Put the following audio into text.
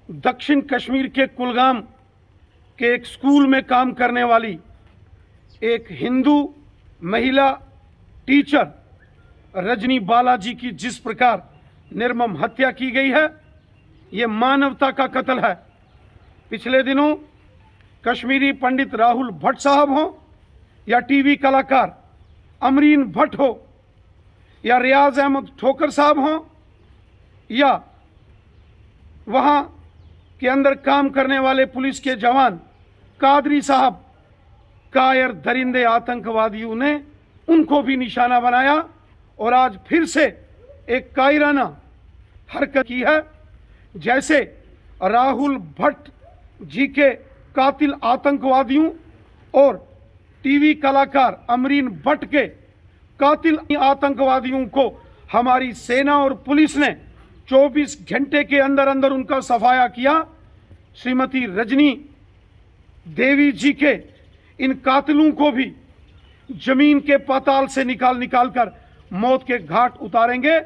दक्षिण कश्मीर के कुलगाम के एक स्कूल में काम करने वाली एक हिंदू महिला टीचर रजनी बालाजी की जिस प्रकार निर्मम हत्या की गई है, ये मानवता का कत्ल है। पिछले दिनों कश्मीरी पंडित राहुल भट्ट साहब हों या टीवी कलाकार अमरीन भट्ट हो या रियाज अहमद ठोकर साहब हों या वहां के अंदर काम करने वाले पुलिस के जवान कादरी साहब, कायर दरिंदे आतंकवादियों ने उनको भी निशाना बनाया और आज फिर से एक कायराना हरकत की है। जैसे राहुल भट्ट जी के कातिल आतंकवादियों और टीवी कलाकार अमरीन भट्ट के कातिल आतंकवादियों को हमारी सेना और पुलिस ने 24 घंटे के अंदर अंदर उनका सफाया किया। श्रीमती रजनी देवी जी के इन कातिलों को भी जमीन के पाताल से निकाल कर मौत के घाट उतारेंगे।